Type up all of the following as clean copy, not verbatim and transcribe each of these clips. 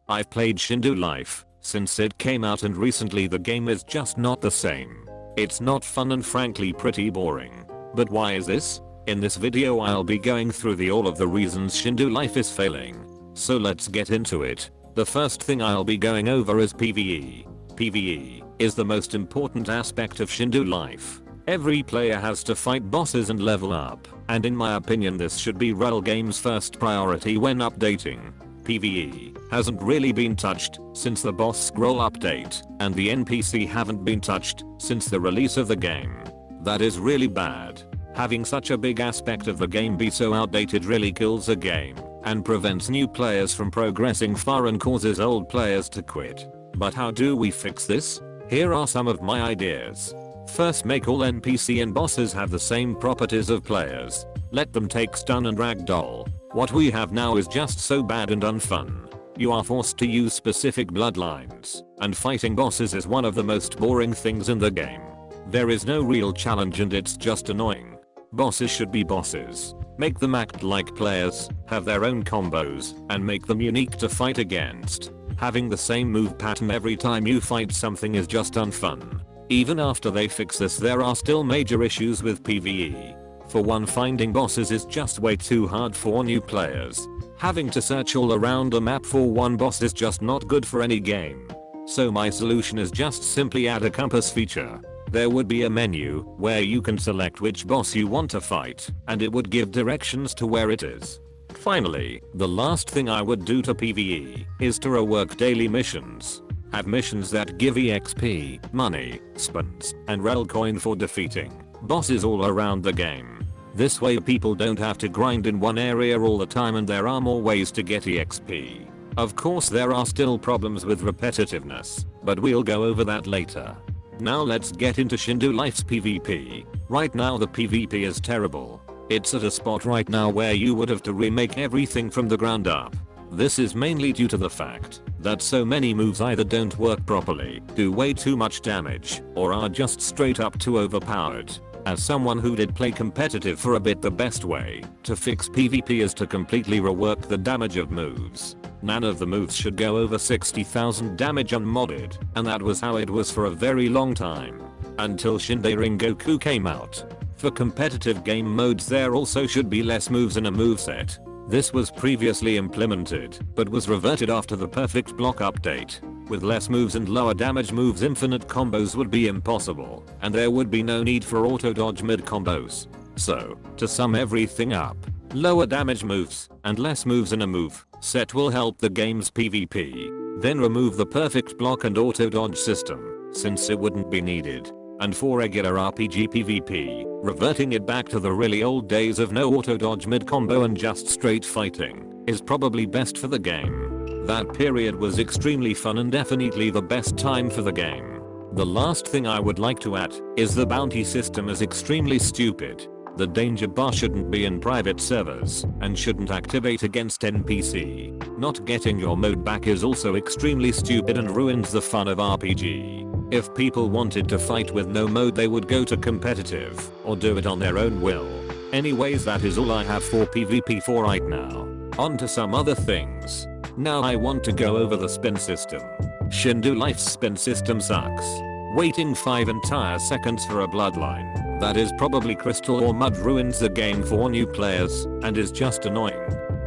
I've played Shindo Life since it came out, and recently the game is just not the same. It's not fun and frankly pretty boring. But why is this? In this video I'll be going through all of the reasons Shindo Life is failing. So let's get into it. The first thing I'll be going over is PvE. PvE is the most important aspect of Shindo Life. Every player has to fight bosses and level up, and in my opinion this should be Rell Game's first priority when updating. PvE hasn't really been touched since the boss scroll update, and the NPC haven't been touched since the release of the game. That is really bad. Having such a big aspect of the game be so outdated really kills a game, and prevents new players from progressing far and causes old players to quit. But how do we fix this? Here are some of my ideas. First, make all NPC and bosses have the same properties of players. Let them take stun and ragdoll. What we have now is just so bad and unfun. You are forced to use specific bloodlines, and fighting bosses is one of the most boring things in the game. There is no real challenge and it's just annoying. Bosses should be bosses. Make them act like players, have their own combos, and make them unique to fight against. Having the same move pattern every time you fight something is just unfun. Even after they fix this, there are still major issues with PvE. For one, finding bosses is just way too hard for new players. Having to search all around the map for one boss is just not good for any game. So my solution is just simply add a compass feature. There would be a menu where you can select which boss you want to fight, and it would give directions to where it is. Finally, the last thing I would do to PvE is to rework daily missions. Have missions that give EXP, money, spins, and Rell Coin for defeating bosses all around the game. This way people don't have to grind in one area all the time, and there are more ways to get EXP. Of course there are still problems with repetitiveness, but we'll go over that later. Now let's get into Shindo Life's PvP. Right now the PvP is terrible. It's at a spot right now where you would have to remake everything from the ground up. This is mainly due to the fact that so many moves either don't work properly, do way too much damage, or are just straight up too overpowered. As someone who did play competitive for a bit, the best way to fix PvP is to completely rework the damage of moves. None of the moves should go over 60,000 damage unmodded, and that was how it was for a very long time. Until Shindei Ringoku came out. For competitive game modes there also should be less moves in a moveset. This was previously implemented, but was reverted after the Perfect Block update. With less moves and lower damage moves, infinite combos would be impossible, and there would be no need for auto dodge mid combos. So, to sum everything up, lower damage moves and less moves in a move set will help the game's PvP. Then remove the perfect block and auto dodge system, since it wouldn't be needed. And for regular RPG PvP, reverting it back to the really old days of no auto dodge mid combo and just straight fighting is probably best for the game. That period was extremely fun and definitely the best time for the game. The last thing I would like to add is the bounty system is extremely stupid. The danger bar shouldn't be in private servers and shouldn't activate against NPC. Not getting your mode back is also extremely stupid and ruins the fun of RPG. If people wanted to fight with no mode, they would go to competitive or do it on their own will. Anyways, that is all I have for PvP for right now. On to some other things. Now I want to go over the spin system. Shindo Life's spin system sucks. Waiting 5 entire seconds for a bloodline that is probably crystal or mud ruins the game for new players and is just annoying.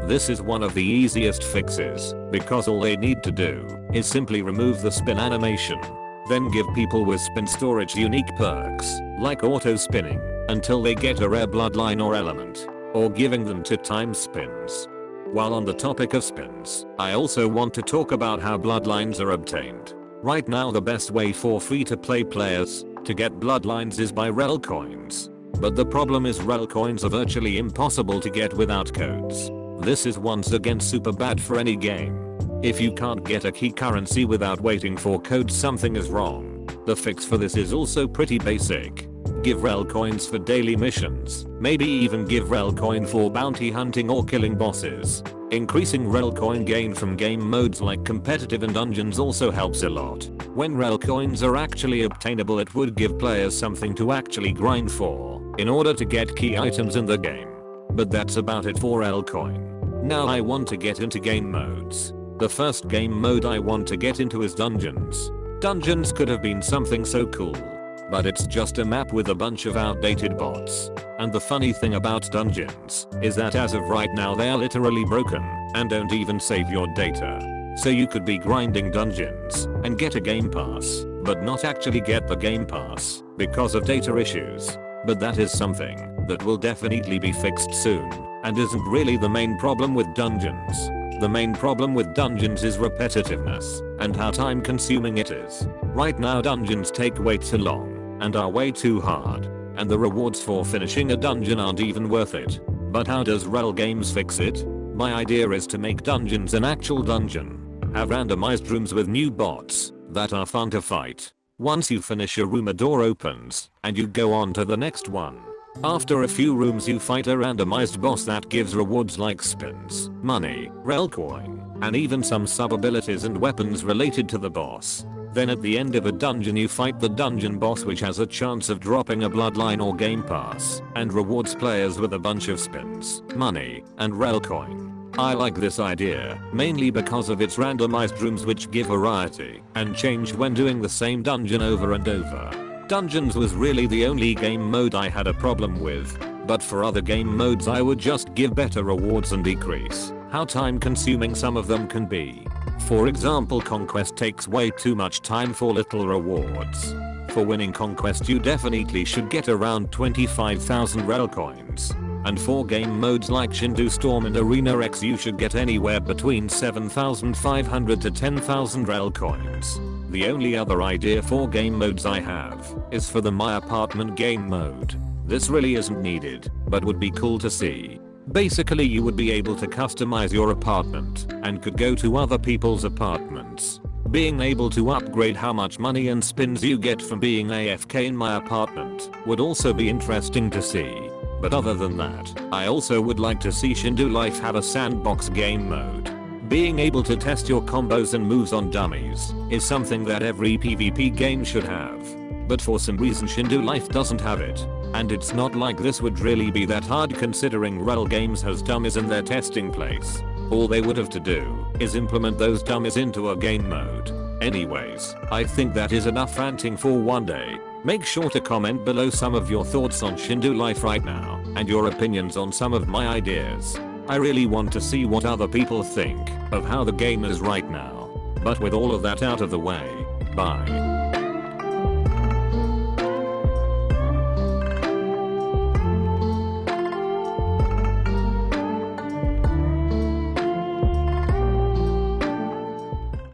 This is one of the easiest fixes, because all they need to do is simply remove the spin animation. Then give people with spin storage unique perks, like auto spinning, until they get a rare bloodline or element, or giving them 2 times spins. While on the topic of spins, I also want to talk about how bloodlines are obtained. Right now the best way for free-to-play players to get bloodlines is by Rell Coins. But the problem is Rell Coins are virtually impossible to get without codes. This is once again super bad for any game. If you can't get a key currency without waiting for codes, something is wrong. The fix for this is also pretty basic. Give Rell Coins for daily missions, maybe even give Rell Coin for bounty hunting or killing bosses. Increasing Rell Coin gain from game modes like competitive and dungeons also helps a lot. When Rell Coins are actually obtainable, it would give players something to actually grind for in order to get key items in the game. But that's about it for Rell Coin. Now I want to get into game modes. The first game mode I want to get into is dungeons. Dungeons could have been something so cool. But it's just a map with a bunch of outdated bots. And the funny thing about dungeons is that as of right now they are literally broken and don't even save your data. So you could be grinding dungeons and get a game pass, but not actually get the game pass because of data issues. But that is something that will definitely be fixed soon and isn't really the main problem with dungeons. The main problem with dungeons is repetitiveness and how time consuming it is. Right now dungeons take way too long and are way too hard, and the rewards for finishing a dungeon aren't even worth it. But how does Rell Games fix it? My idea is to make dungeons an actual dungeon. Have randomized rooms with new bots that are fun to fight. Once you finish a room, a door opens and you go on to the next one. After a few rooms you fight a randomized boss that gives rewards like spins, money, Rell Coin, and even some sub abilities and weapons related to the boss. Then at the end of a dungeon you fight the dungeon boss, which has a chance of dropping a bloodline or game pass and rewards players with a bunch of spins, money, and Rell Coin. I like this idea mainly because of its randomized rooms, which give variety and change when doing the same dungeon over and over. Dungeons was really the only game mode I had a problem with, but for other game modes I would just give better rewards and decrease how time consuming some of them can be. For example, Conquest takes way too much time for little rewards. For winning Conquest you definitely should get around 25,000 Rell Coins. And for game modes like Shindo Storm and Arena X you should get anywhere between 7,500 to 10,000 Rell Coins. The only other idea for game modes I have is for the My Apartment game mode. This really isn't needed, but would be cool to see. Basically you would be able to customize your apartment and could go to other people's apartments. Being able to upgrade how much money and spins you get from being AFK in My Apartment would also be interesting to see. But other than that, I also would like to see Shindo Life have a sandbox game mode. Being able to test your combos and moves on dummies is something that every PvP game should have. But for some reason Shindo Life doesn't have it. And it's not like this would really be that hard considering Rell Games has dummies in their testing place. All they would have to do is implement those dummies into a game mode. Anyways, I think that is enough ranting for one day. Make sure to comment below some of your thoughts on Shindo Life right now and your opinions on some of my ideas. I really want to see what other people think of how the game is right now. But with all of that out of the way, bye.